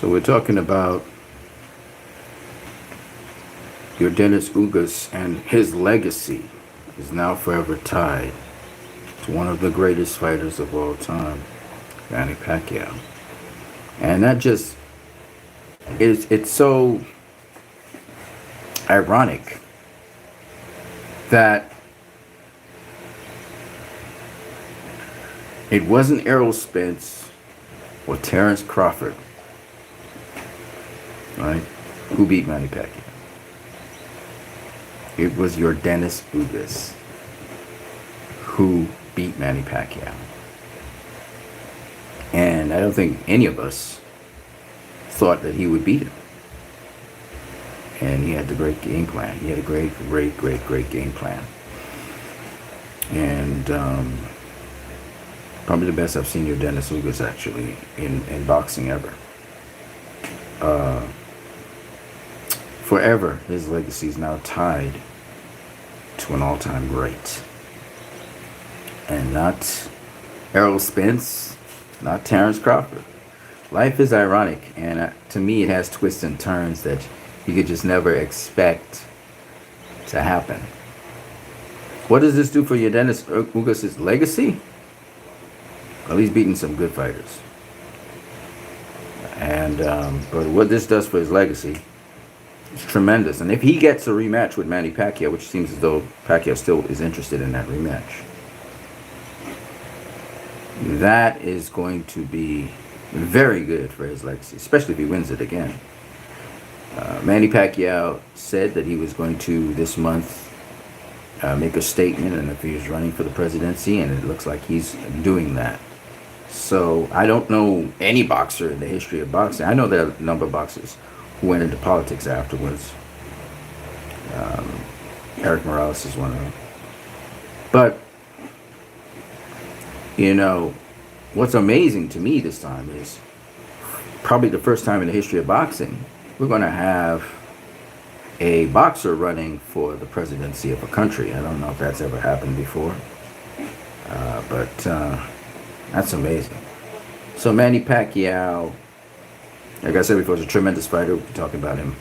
So we're talking about your Dennis Ugas, and his legacy is now forever tied to one of the greatest fighters of all time, Manny Pacquiao. And that just it's so ironic that it wasn't Errol Spence or Terrence Crawford, right, who beat Manny Pacquiao. It was your Dennis Ugas who beat Manny Pacquiao. And I don't think any of us thought that he would beat him. And he had the great game plan. He had a great game plan. And probably the best I've seen your Dennis Ugas actually in boxing ever. Forever, his legacy is now tied to an all-time great. And not Errol Spence, not Terrence Crawford. Life is ironic, and to me it has twists and turns that you could just never expect to happen. What does this do for your Dennis Ugas' legacy? Well, he's beaten some good fighters. And but what this does for his legacy, it's tremendous. And if he gets a rematch with Manny Pacquiao, which seems as though Pacquiao still is interested in that rematch, that is going to be very good for his legacy, especially if he wins it again. Manny Pacquiao said that he was going to, this month, make a statement, and if he was running for the presidency, and it looks like he's doing that. So I don't know any boxer in the history of boxing. I know there are a number of boxers who went into politics afterwards. Eric Morales is one of them. But, you know, what's amazing to me this time is probably the first time in the history of boxing, we're going to have a boxer running for the presidency of a country. I don't know if that's ever happened before. But that's amazing. So Manny Pacquiao, like I said before, is a tremendous fighter. We'll be talking about him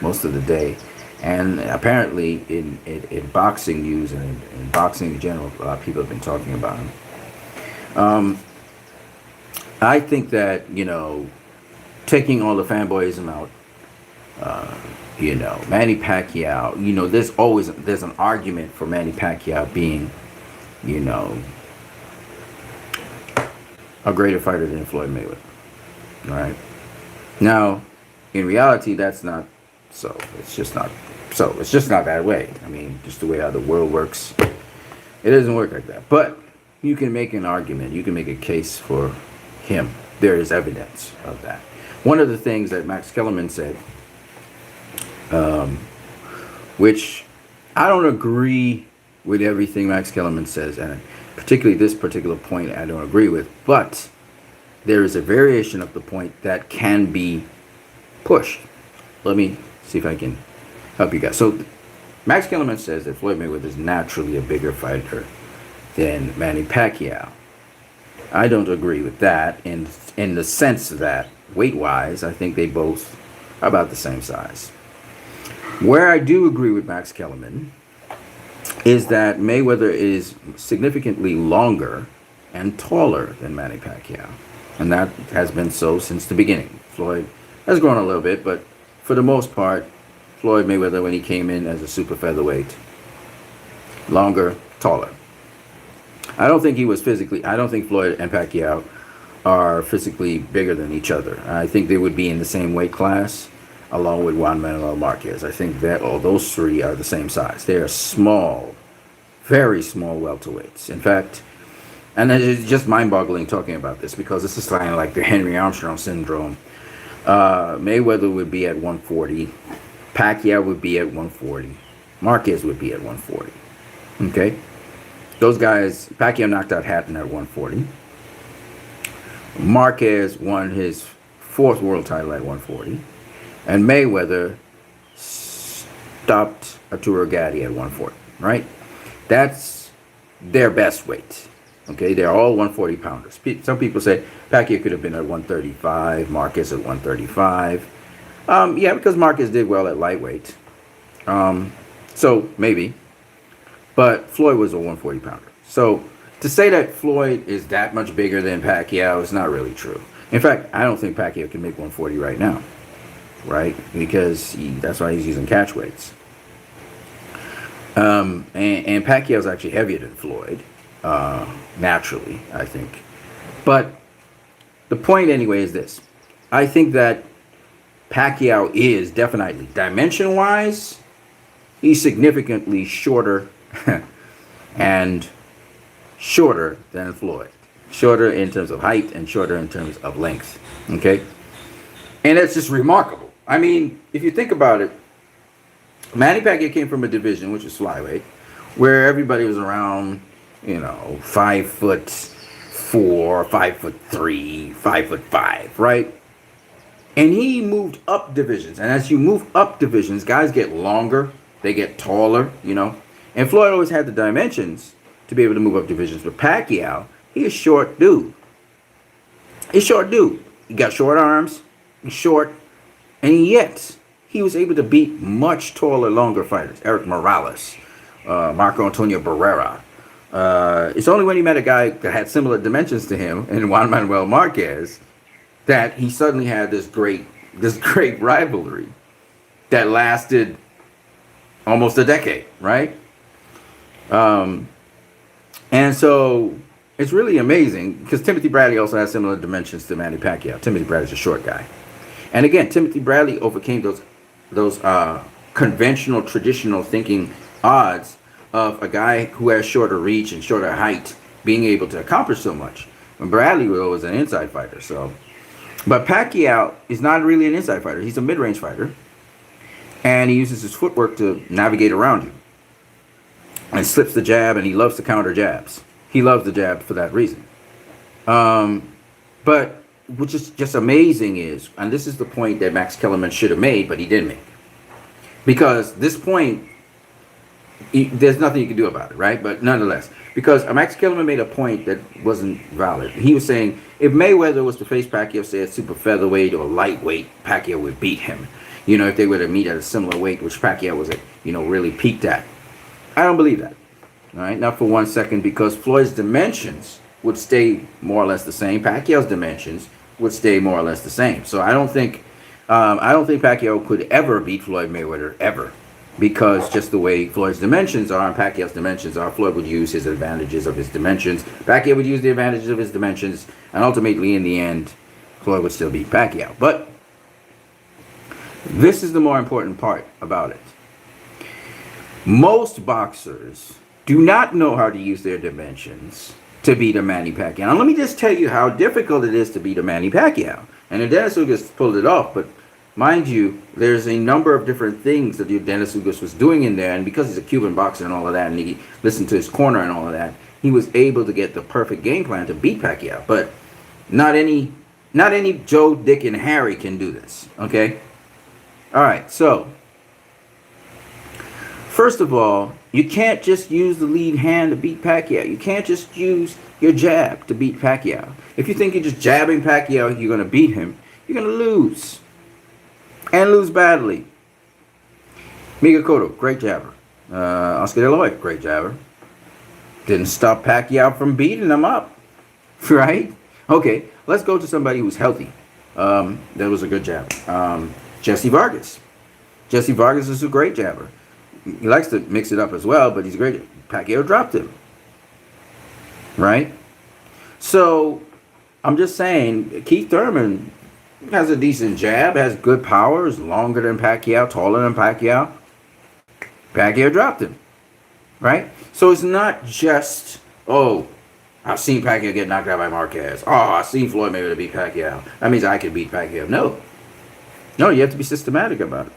most of the day. And apparently in boxing news and in boxing in general, a lot of people have been talking about him. I think that, you know, taking all the fanboyism out, you know, Manny Pacquiao, you know, there's an argument for Manny Pacquiao being, you know, a greater fighter than Floyd Mayweather. Right? Now, in reality, that's not so. It's just not so. It's just not that way. I mean, just the way how the world works, it doesn't work like that. But you can make an argument. You can make a case for him. There is evidence of that. One of the things that Max Kellerman said, which I don't agree with everything Max Kellerman says, and particularly this particular point I don't agree with, but there is a variation of the point that can be pushed. Let me see if I can help you guys. So Max Kellerman says that Floyd Mayweather is naturally a bigger fighter than Manny Pacquiao. I don't agree with that in the sense that weight-wise, I think they both are about the same size. Where I do agree with Max Kellerman is that Mayweather is significantly longer and taller than Manny Pacquiao. And that has been so since the beginning. Floyd has grown a little bit, but for the most part, Floyd Mayweather, when he came in as a super featherweight, longer, taller. I don't think Floyd and Pacquiao are physically bigger than each other. I think they would be in the same weight class, along with Juan Manuel Marquez. I think that all those three are the same size. They are small, very small welterweights. In fact, and it's just mind-boggling talking about this because this is kind of like the Henry Armstrong syndrome. Mayweather would be at 140. Pacquiao would be at 140. Marquez would be at 140. Okay? Those guys, Pacquiao knocked out Hatton at 140. Marquez won his fourth world title at 140. And Mayweather stopped Arturo Gatti at 140, right? That's their best weight. Okay, they're all 140 pounders. Some people say Pacquiao could have been at 135, Marquez at 135. Yeah, because Marquez did well at lightweight. So maybe. But Floyd was a 140 pounder. So to say that Floyd is that much bigger than Pacquiao is not really true. In fact, I don't think Pacquiao can make 140 right now, right? Because that's why he's using catch weights. And Pacquiao's actually heavier than Floyd, naturally, I think. But the point, anyway, is this. I think that Pacquiao is definitely, dimension-wise, he's significantly shorter and shorter than Floyd. Shorter in terms of height and shorter in terms of length. Okay? And that's just remarkable. I mean, if you think about it, Manny Pacquiao came from a division, which is flyweight, where everybody was around, 5'4", 5'3", 5'5", right? And he moved up divisions. And as you move up divisions, guys get longer, they get taller, And Floyd always had the dimensions to be able to move up divisions. But Pacquiao, he's a short dude. He's a short dude. He got short arms, he's short, and yet he was able to beat much taller, longer fighters. Eric Morales, Marco Antonio Barrera. It's only when he met a guy that had similar dimensions to him, in Juan Manuel Marquez, that he suddenly had this great rivalry that lasted almost a decade, right? And so it's really amazing because Timothy Bradley also has similar dimensions to Manny Pacquiao. Timothy Bradley's a short guy, and again, Timothy Bradley overcame those conventional, traditional thinking odds of a guy who has shorter reach and shorter height being able to accomplish so much. And Bradley was an inside fighter, but Pacquiao is not really an inside fighter. He's a mid-range fighter, and he uses his footwork to navigate around you, and slips the jab, and he loves to counter jabs. He loves the jab for that reason. But which is just amazing is, and this is the point that Max Kellerman should have made, but he didn't make. Because this point, there's nothing you can do about it, right? But nonetheless, because Max Kellerman made a point that wasn't valid. He was saying, if Mayweather was to face Pacquiao, say at super featherweight or lightweight, Pacquiao would beat him. If they were to meet at a similar weight, which Pacquiao was at, really peaked at. I don't believe that. All right, not for 1 second, because Floyd's dimensions would stay more or less the same. Pacquiao's dimensions would stay more or less the same. So I don't think Pacquiao could ever beat Floyd Mayweather ever, because just the way Floyd's dimensions are and Pacquiao's dimensions are, Floyd would use his advantages of his dimensions. Pacquiao would use the advantages of his dimensions, and ultimately, in the end, Floyd would still beat Pacquiao. But this is the more important part about it. Most boxers do not know how to use their dimensions to beat a Manny Pacquiao. Now, let me just tell you how difficult it is to beat a Manny Pacquiao. And Dennis Ugas pulled it off, but mind you, there's a number of different things that Dennis Ugas was doing in there, and because he's a Cuban boxer and all of that, and he listened to his corner and all of that, he was able to get the perfect game plan to beat Pacquiao. But not any Joe, Dick, and Harry can do this, okay? All right, so first of all, you can't just use the lead hand to beat Pacquiao. You can't just use your jab to beat Pacquiao. If you think you're just jabbing Pacquiao, you're going to beat him, you're going to lose. And lose badly. Miguel Cotto, great jabber. Oscar De La Hoya, great jabber. Didn't stop Pacquiao from beating him up. Right? Okay, let's go to somebody who's healthy. That was a good jab. Jesse Vargas. Jesse Vargas is a great jabber. He likes to mix it up as well, but he's great. Pacquiao dropped him. Right? So, I'm just saying, Keith Thurman has a decent jab, has good power, is longer than Pacquiao, taller than Pacquiao. Pacquiao dropped him. Right? So it's not just, I've seen Pacquiao get knocked out by Marquez. I've seen Floyd Mayweather beat Pacquiao. That means I can beat Pacquiao. No, you have to be systematic about it.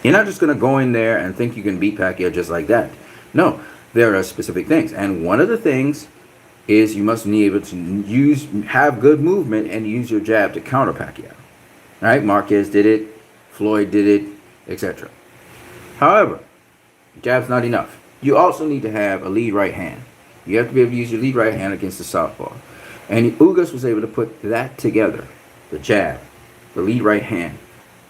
You're not just going to go in there and think you can beat Pacquiao just like that. No, there are specific things. And one of the things is you must be able to have good movement and use your jab to counter Pacquiao. Right? Marquez did it, Floyd did it, etc. However, jab's not enough. You also need to have a lead right hand. You have to be able to use your lead right hand against the southpaw. And Ugas was able to put that together, the jab, the lead right hand.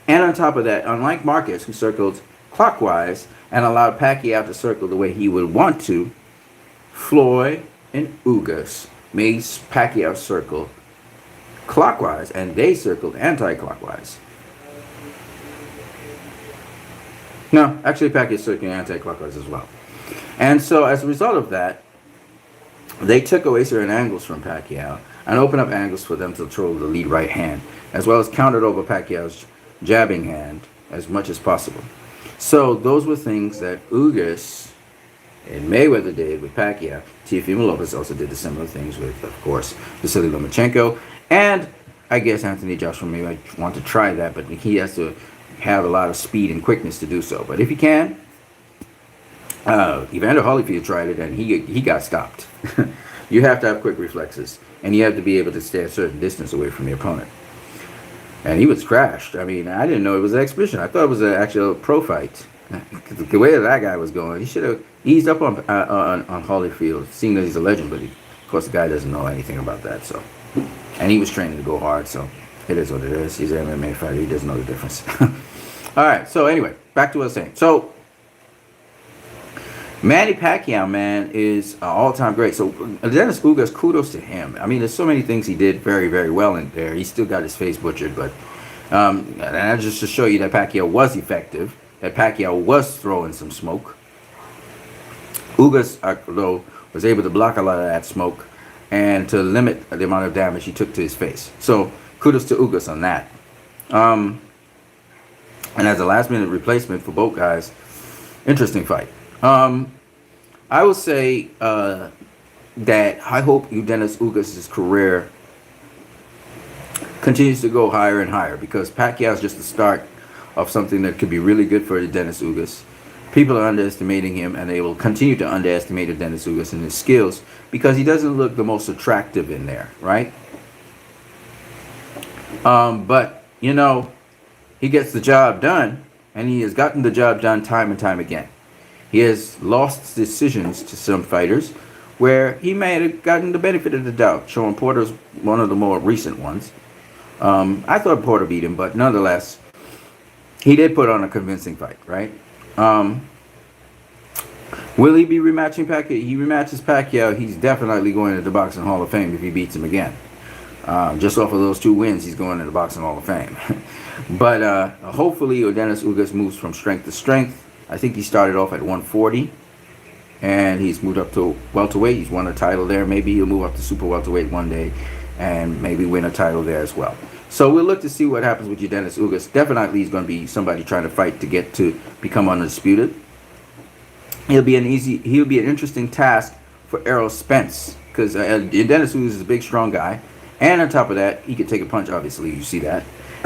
And on top of that, unlike Marcus, who circled clockwise and allowed Pacquiao to circle the way he would want to, Floyd and Ugas made Pacquiao circle clockwise, and they circled anti-clockwise. No, actually Pacquiao circling anti-clockwise as well. And so as a result of that, they took away certain angles from Pacquiao and opened up angles for them to throw the lead right hand, as well as countered over Pacquiao's jabbing hand as much as possible. So those were things that Ugas and Mayweather did with Pacquiao. Teofimo Lopez also did the similar things with, of course, Vasily Lomachenko. And I guess Anthony Joshua may want to try that, but he has to have a lot of speed and quickness to do so. But if he can, Evander Holyfield tried it and he got stopped. You have to have quick reflexes, and you have to be able to stay a certain distance away from your opponent. And he was crashed. I mean, I didn't know it was an exhibition. I thought it was an actual pro fight. The way that guy was going, he should have eased up on Holyfield, seeing that he's a legend. But of course, the guy doesn't know anything about that. So, and he was training to go hard. So, it is what it is. He's an MMA fighter. He doesn't know the difference. All right. So anyway, back to what I was saying. So, Manny Pacquiao, man, is an all-time great. So Dennis Ugas, kudos to him. I mean, there's so many things he did very, very well in there. He still got his face butchered, but and that's just to show you that Pacquiao was effective, that Pacquiao was throwing some smoke. Ugas, though, was able to block a lot of that smoke and to limit the amount of damage he took to his face. So kudos to Ugas on that. And as a last-minute replacement for both guys, interesting fight. I will say that I hope Dennis Ugas' career continues to go higher and higher, because Pacquiao is just the start of something that could be really good for Dennis Ugas. People are underestimating him, and they will continue to underestimate Dennis Ugas and his skills because he doesn't look the most attractive in there, right? But, you know, he gets the job done, and he has gotten the job done time and time again. He has lost decisions to some fighters where he may have gotten the benefit of the doubt. Sean Porter's one of the more recent ones. I thought Porter beat him, but nonetheless, he did put on a convincing fight, right? Will he be rematching Pacquiao? He rematches Pacquiao. He's definitely going to the Boxing Hall of Fame if he beats him again. Just off of those 2 wins, he's going to the Boxing Hall of Fame. But hopefully, Dennis Ugas moves from strength to strength. I think he started off at 140, and he's moved up to welterweight. He's won a title there. Maybe he'll move up to super welterweight one day and maybe win a title there as well. So we'll look to see what happens with Dennis Ugas. Definitely he's going to be somebody trying to fight to get to become undisputed. He'll be an interesting task for Errol Spence, because Dennis Ugas is a big, strong guy. And on top of that, he can take a punch, obviously. You see that.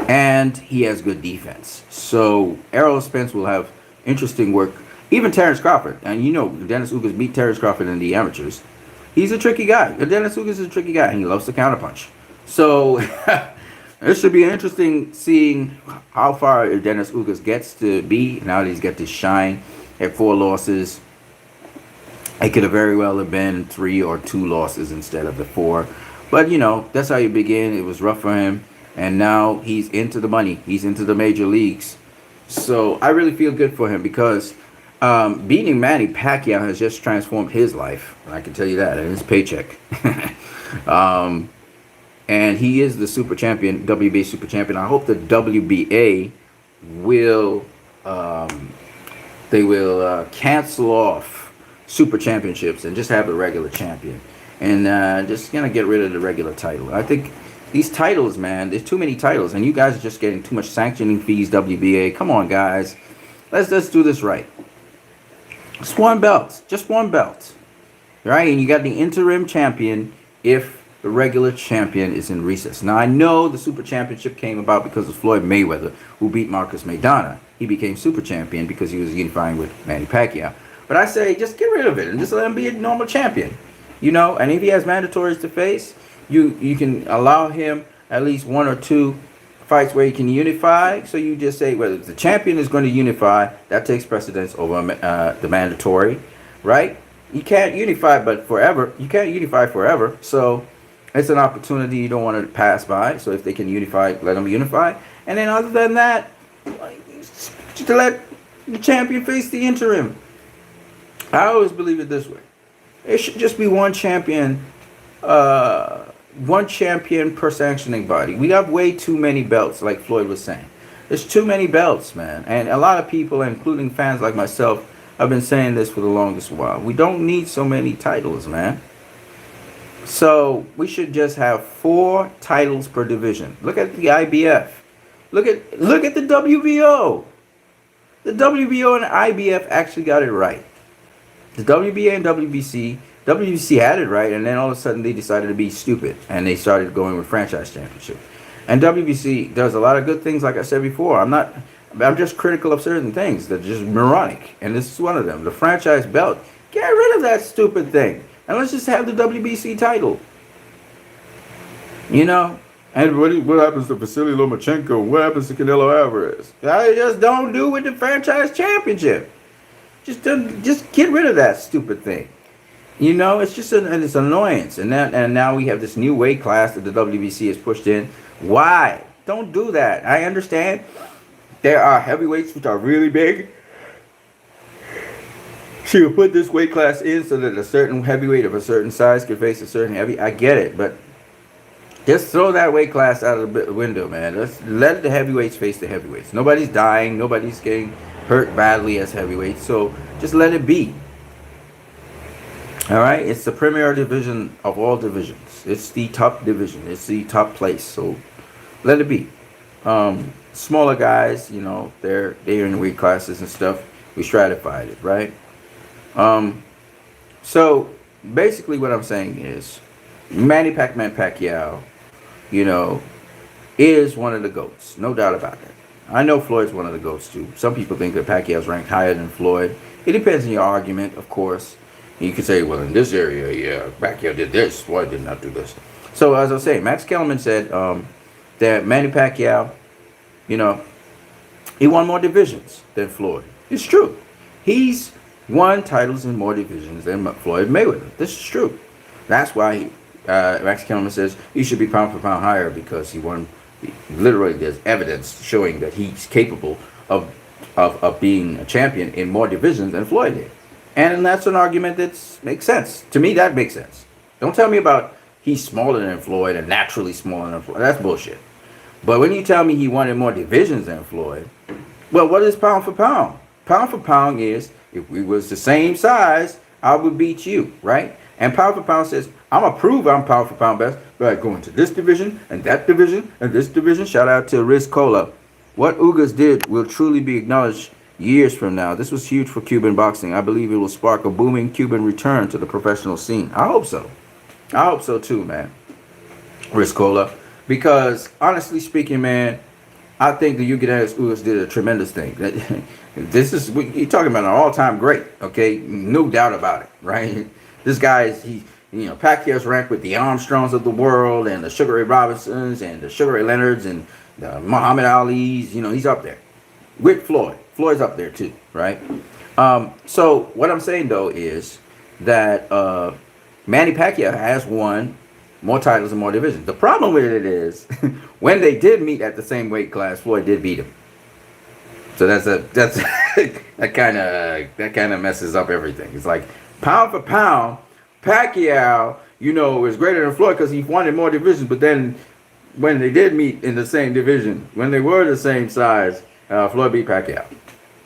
And he has good defense. So Errol Spence will have interesting work. Even Terrence Crawford, and you know Dennis Ugas beat Terrence Crawford in the amateurs. He's a tricky guy. Dennis Ugas is a tricky guy, and he loves to counterpunch. So it should be interesting seeing how far Dennis Ugas gets to be now that he's got to shine at 4 losses. It could have very well have been 3 or 2 losses instead of the 4. But you know, that's how you begin. It was rough for him, and now he's into the money. He's into the major leagues. So I really feel good for him, because beating Manny Pacquiao has just transformed his life. I can tell you that, and his paycheck. And he is the super champion, WBA super champion. I hope the WBA will cancel off super championships and just have a regular champion, and just gonna get rid of the regular title. I think these titles, man, there's too many titles, and you guys are just getting too much sanctioning fees, WBA. Come on, guys. Let's do this right. Just one belt. Just one belt. Right? And you got the interim champion if the regular champion is in recess. Now, I know the super championship came about because of Floyd Mayweather, who beat Marcus Maidana. He became super champion because he was unifying with Manny Pacquiao. But I say, just get rid of it and just let him be a normal champion. You know, and if he has mandatories to face, you can allow him at least 1 or 2 fights where he can unify. So you just say, well, if the champion is going to unify, that takes precedence over the mandatory, right? You can't unify, but forever. You can't unify forever. So it's an opportunity you don't want to pass by. So if they can unify, let them unify. And then other than that, to let the champion face the interim. I always believe it this way. It should just be uh, one champion per sanctioning body. We have way too many belts, like Floyd was saying. There's too many belts, man. And a lot of people, including fans like myself, have been saying this for the longest while. We don't need so many titles, man. So we should just have 4 titles per division. Look at the IBF. Look at the WBO. The WBO and IBF actually got it right. The WBA and WBC had it right, and then all of a sudden they decided to be stupid, and they started going with franchise championship. And WBC does a lot of good things, like I said before. I'm just critical of certain things that are just moronic, and this is one of them. The franchise belt. Get rid of that stupid thing, and let's just have the WBC title. You know? And what happens to Vasily Lomachenko? What happens to Canelo Alvarez? I just don't do with the franchise championship. Just get rid of that stupid thing. You know, it's just it's annoyance. And now we have this new weight class that the WBC has pushed in. Why? Don't do that. I understand there are heavyweights which are really big. So you put this weight class in so that a certain heavyweight of a certain size could face a certain heavy. I get it, but just throw that weight class out of the window, man. Let's let the heavyweights face the heavyweights. Nobody's dying. Nobody's getting hurt badly as heavyweights. So just let it be. All right? It's the premier division of all divisions. It's the top division. It's the top place. So let it be. Smaller guys, you know, they're in weight classes and stuff. We stratified it, right? So basically what I'm saying is Manny Pacquiao, you know, is one of the GOATs. No doubt about it. I know Floyd's one of the GOATs too. Some people think that Pacquiao's ranked higher than Floyd. It depends on your argument, of course. You could say, well, in this area, yeah, Pacquiao did this, Floyd did not do this. So as I was saying, Max Kellerman said that Manny Pacquiao, you know, he won more divisions than Floyd. It's true. He's won titles in more divisions than Floyd Mayweather. This is true. That's why Max Kellerman says he should be pound for pound higher, because he won. Literally, there's evidence showing that he's capable of being a champion in more divisions than Floyd did. And that's an argument that makes sense. To me, that makes sense. Don't tell me about he's smaller than Floyd and naturally smaller than Floyd. That's bullshit. But when you tell me he won in more divisions than Floyd, well, what is pound for pound? Pound for pound is, if we was the same size, I would beat you, right? And pound for pound says, I'm going to prove I'm pound for pound best by going to this division and that division and this division. Shout out to Riz Cola. What Ugas did will truly be acknowledged years from now. This was huge for Cuban boxing. I believe it will spark a booming Cuban return to the professional scene. I hope so. I hope so too, man. Riz Cola. Because, honestly speaking, man, I think the Ugas did a tremendous thing. This is, you're talking about an all-time great, okay? No doubt about it, right? This guy is, Pacquiao's ranked with the Armstrongs of the world and the Sugar Ray Robinsons and the Sugar Ray Leonards and the Muhammad Ali's. You know, he's up there with Floyd. Floyd's up there too, right? So what I'm saying though is that Manny Pacquiao has won more titles and more divisions. The problem with it is when they did meet at the same weight class, Floyd did beat him. So that's that kind of messes up everything. It's like pound for pound, Pacquiao, is greater than Floyd because he wanted more divisions. But then when they did meet in the same division, when they were the same size, Floyd beat Pacquiao.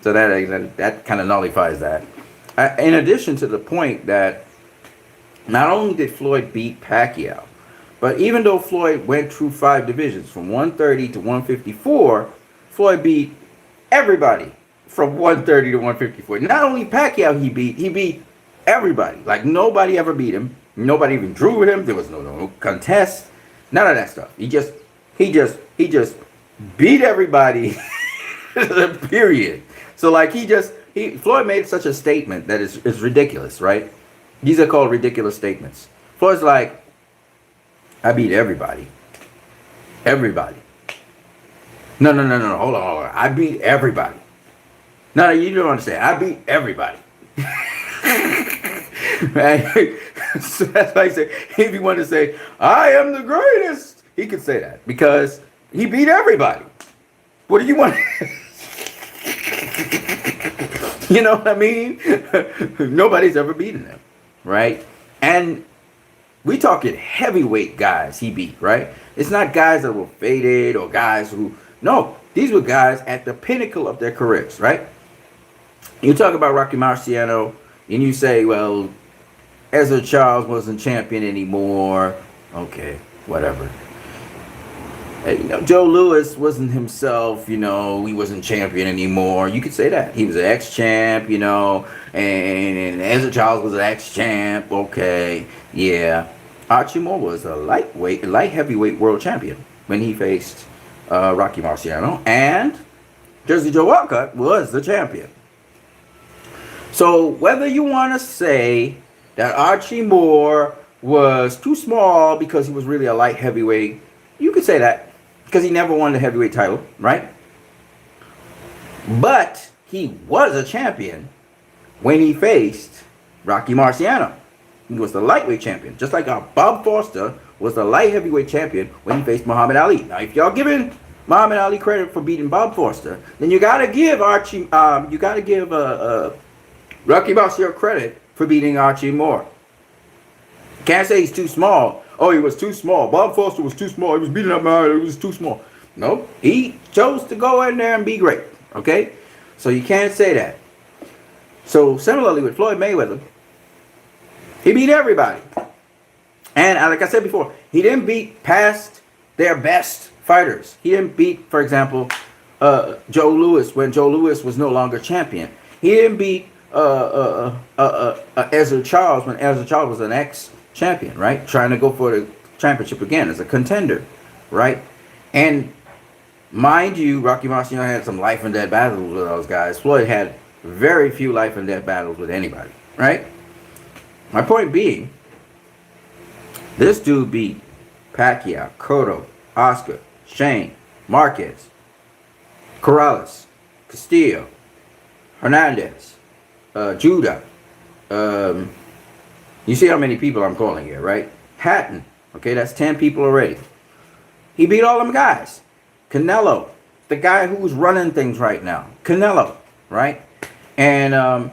So that kind of nullifies that. In addition to the point that not only did Floyd beat Pacquiao, but even though Floyd went through 5 divisions from 130 to 154, Floyd beat everybody from 130 to 154. Not only Pacquiao he beat everybody. Like nobody ever beat him. Nobody even drew with him. There was no contest. None of that stuff. He just beat everybody. Period. So like Floyd made such a statement that is ridiculous, right? These are called ridiculous statements. Floyd's like, I beat everybody. Everybody. No. Hold on. I beat everybody. No, you don't understand. I beat everybody. Right? So that's why I say, if you want to say, I am the greatest, he could say that because he beat everybody. What do you want? You know what I mean? Nobody's ever beaten him, right? And we talking heavyweight guys he beat, right? It's not guys that were faded or guys who, no, these were guys at the pinnacle of their careers, right? You talk about Rocky Marciano and you say, well, Ezra Charles wasn't champion anymore. Okay, whatever. Joe Louis wasn't himself, he wasn't champion anymore. You could say that. He was an ex-champ, and Ezra Charles was an ex-champ. Okay, yeah. Archie Moore was a light heavyweight world champion when he faced Rocky Marciano. And Jersey Joe Walcott was the champion. So whether you want to say that Archie Moore was too small because he was really a light heavyweight, you could say that. Because he never won the heavyweight title, right? But he was a champion when he faced Rocky Marciano. He was the lightweight champion. Just like Bob Foster was the light heavyweight champion when he faced Muhammad Ali. Now, if y'all giving Muhammad Ali credit for beating Bob Foster, then you gotta give Rocky Marciano credit for beating Archie Moore. Can't say he's too small. Oh, he was too small. Bob Foster was too small. He was beating up my. He was too small. No, he chose to go in there and be great. Okay, so you can't say that. So similarly with Floyd Mayweather, he beat everybody. And like I said before, he didn't beat past their best fighters. He didn't beat, for example, Joe Louis when Joe Louis was no longer champion. He didn't beat Ezra Charles when Ezra Charles was an ex-champion, right? Trying to go for the championship again as a contender, right? And mind you, Rocky Marciano had some life and death battles with those guys. Floyd had very few life and death battles with anybody, right? My point being, this dude beat Pacquiao, Cotto, Oscar, Shane, Marquez, Corrales, Castillo, Hernandez, Judah. You see how many people I'm calling here, right? Hatton. Okay, that's 10 people already. He beat all them guys. Canelo, the guy who's running things right now. Canelo, right? And,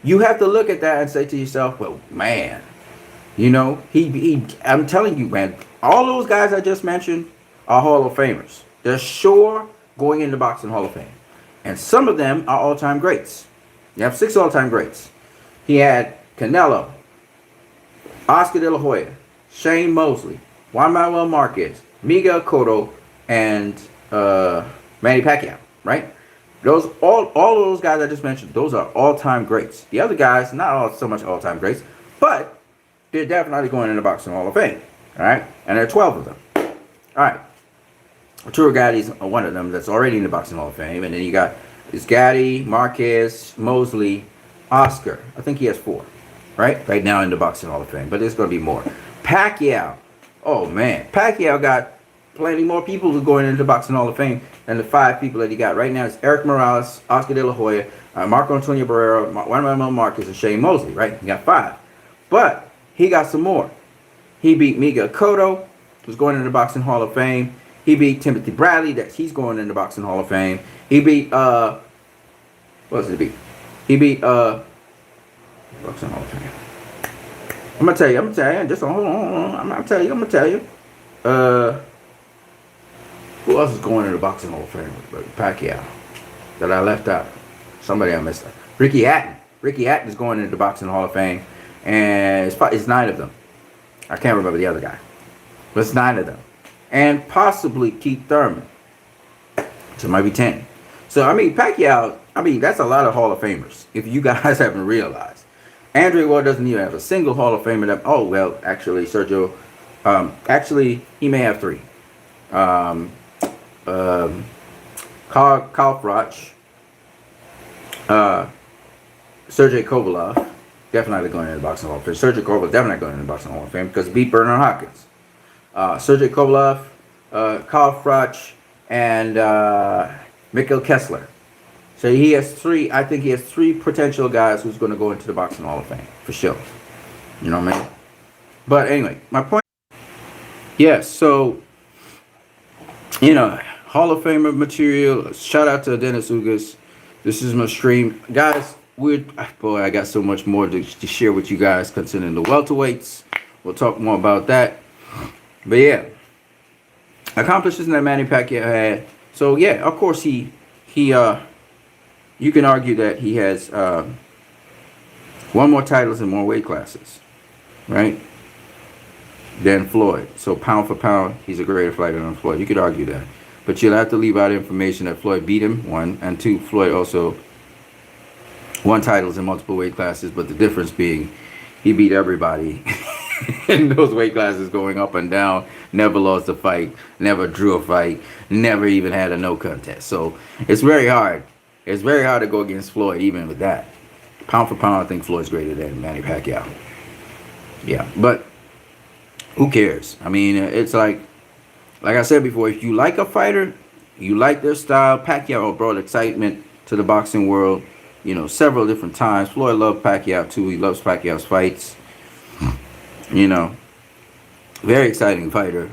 you have to look at that and say to yourself, well, man, I'm telling you, man, all those guys I just mentioned are Hall of Famers. They're sure going into boxing Hall of Fame. And some of them are all-time greats. You have 6 all-time greats. He had Canelo, Oscar De La Hoya, Shane Mosley, Juan Manuel Marquez, Miguel Cotto, and Manny Pacquiao, right? All of those guys I just mentioned, those are all-time greats. The other guys, not so much all-time greats, but they're definitely going into boxing Hall of Fame, all right? And there are 12 of them. All right. Arturo Gatti's one of them that's already in the boxing Hall of Fame, and then you got Gatti, Marquez, Mosley, Oscar. I think he has 4, right now in the boxing Hall of Fame, but there's going to be more. Pacquiao. Oh, man. Pacquiao got plenty more people who are going into the boxing Hall of Fame than the 5 people that he got. Right now it's Eric Morales, Oscar De La Hoya, Marco Antonio Barrera, Juan Manuel Marquez, and Shane Mosley, right? He got 5. But he got some more. He beat Miguel Cotto, who's going into the boxing Hall of Fame. He beat Timothy Bradley, he's going into the boxing Hall of Fame. He beat, what else did he beat? He beat, boxing Hall of Fame. I'm gonna tell you, just hold on. I'm gonna tell you. Who else is going into the boxing Hall of Fame? Pacquiao. That I left out. Somebody I missed out. Ricky Hatton. Ricky Hatton is going into the boxing Hall of Fame. And it's 9 of them. I can't remember the other guy. But it's 9 of them. And possibly Keith Thurman. So it might be 10. So, Pacquiao, that's a lot of Hall of Famers. If you guys haven't realized. Andre Ward doesn't even have a single Hall of Famer. Actually, Sergio. He may have 3. Karl Froch. Sergey Kovalev. Definitely going into the boxing Hall of Fame. Sergey Kovalev definitely going into the boxing Hall of Fame because he beat Bernard Hopkins. Sergey Kovalev, Karl Froch, and Mikhail Kessler. So he has three. I think he has three potential guys who's going to go into the Boxing Hall of Fame for sure. You know what I mean? But anyway, my point. Yes. So Hall of Famer material. Shout out to Dennis Ugas. This is my stream, guys. Boy, I got so much more to share with you guys concerning the welterweights. We'll talk more about that. But yeah, accomplishments that Manny Pacquiao had. So yeah, of course he you can argue that he has one more titles and more weight classes, right? Than Floyd. So pound for pound, he's a greater fighter than Floyd. You could argue that. But you'll have to leave out information that Floyd beat him, one. And two, Floyd also won titles in multiple weight classes. But the difference being he beat everybody in those weight classes going up and down. Never lost a fight. Never drew a fight. Never even had a no contest. So it's very hard. It's very hard to go against Floyd even with that. Pound for pound, I think Floyd's greater than Manny Pacquiao. Yeah, but who cares? I mean, it's like I said before, if you like a fighter, you like their style. Pacquiao brought excitement to the boxing world, several different times. Floyd loved Pacquiao too. He loves Pacquiao's fights. Very exciting fighter.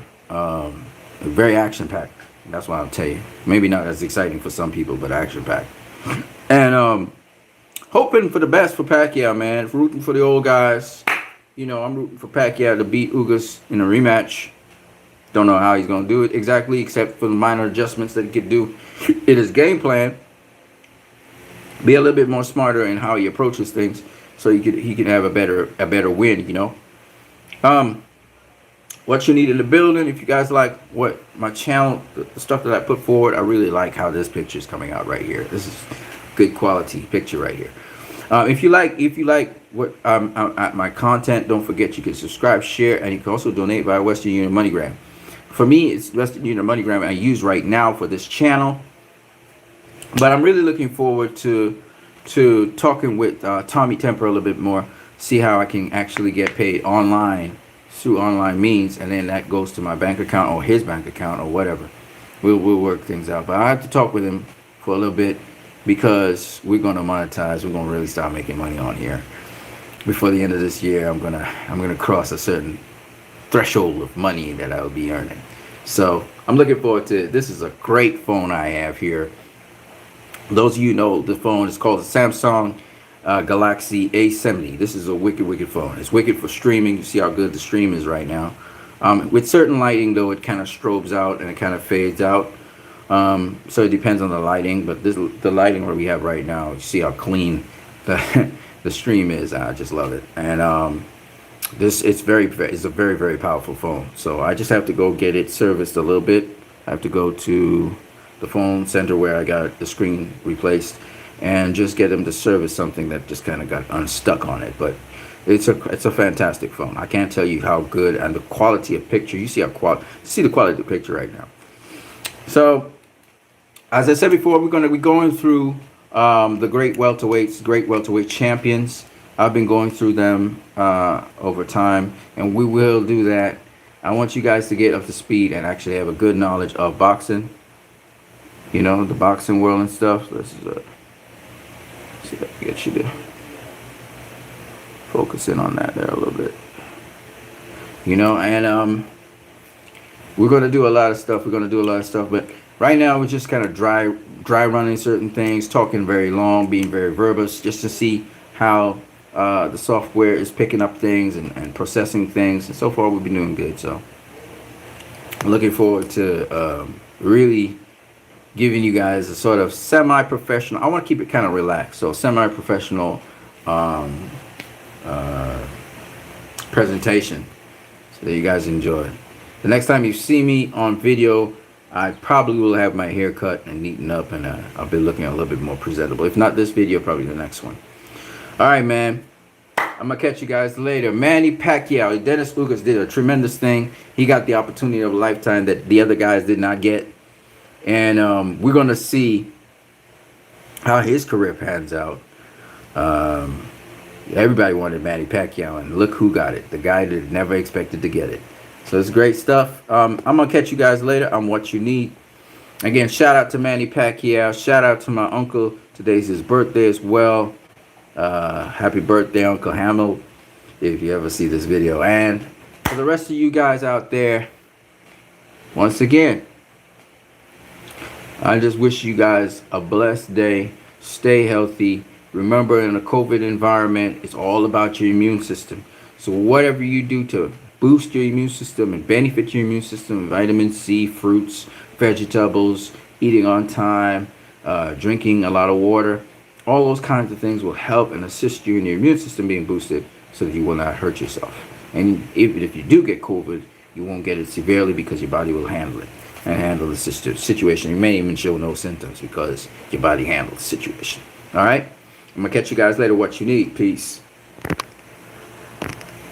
Very action-packed. That's what I'll tell you. Maybe not as exciting for some people, but action-packed. And hoping for the best for Pacquiao, man. Rooting for the old guys. I'm rooting for Pacquiao to beat Ugas in a rematch. Don't know how he's going to do it exactly, except for the minor adjustments that he could do in his game plan. Be a little bit more smarter in how he approaches things, so he can have a better win. What you need in the building. If you guys like what my channel, the stuff that I put forward, I really like how this picture is coming out right here. This is good quality picture right here. If you like what my content, don't forget you can subscribe, share, and you can also donate via Western Union MoneyGram. For me, it's Western Union MoneyGram I use right now for this channel. But I'm really looking forward to talking with Tommy Temper a little bit more, see how I can actually get paid online through online means, and then that goes to my bank account or his bank account or whatever. We'll work things out. But I have to talk with him for a little bit, because we're going to monetize. We're going to really start making money on here. Before the end of this year, I'm gonna cross a certain threshold of money that I'll be earning. So I'm looking forward to it. This is a great phone I have here. Those of you know the phone is called the Samsung Galaxy A70. This is a wicked phone. It's wicked for streaming. You see how good the stream is right now. With certain lighting, though, it kind of strobes out and it kind of fades out. So it depends on the lighting, but the lighting where we have right now, you see how clean the stream is. I just love it. And it's a very powerful phone. So I just have to go get it serviced a little bit. I have to go to the phone center where I got the screen replaced, and just get them to service something that just kind of got unstuck on it. But it's a fantastic phone. I can't tell you how good, and the quality of picture. You see the quality of the picture right now. So, as I said before, we're going to be going through the great welterweight champions. I've been going through them over time, and we will do that. I want you guys to get up to speed and actually have a good knowledge of boxing. The boxing world and stuff. Let's see if I can get you to focus in on that there a little bit. And we're going to do a lot of stuff. But right now, we're just kind of dry running certain things, talking very long, being very verbose, just to see how the software is picking up things and processing things. And so far, we've been doing good. So I'm looking forward to really giving you guys a sort of semi-professional. I want to keep it kind of relaxed. So semi-professional presentation so that you guys enjoy. The next time you see me on video, I probably will have my hair cut and neatened up, and I'll be looking a little bit more presentable. If not this video, probably the next one. All right, man. I'm going to catch you guys later. Manny Pacquiao. Dennis Ugas did a tremendous thing. He got the opportunity of a lifetime that the other guys did not get. And we're going to see how his career pans out. Everybody wanted Manny Pacquiao, and look who got it. The guy that never expected to get it. So it's great stuff. I'm going to catch you guys later on What You Need. Again, shout out to Manny Pacquiao. Shout out to my uncle Today's his birthday as well. Happy birthday, Uncle Hamill, if you ever see this video. And for the rest of you guys out there, once again, I just wish you guys a blessed day. Stay healthy. Remember, in a COVID environment, it's all about your immune system. So whatever you do to boost your immune system and benefit your immune system, vitamin C, fruits, vegetables, eating on time, drinking a lot of water, all those kinds of things will help and assist you in your immune system being boosted so that you will not hurt yourself. And even if you do get COVID, you won't get it severely because your body will handle it and handle the situation. You may even show no symptoms because your body handles the situation. All right? I'm going to catch you guys later. What you need. Peace.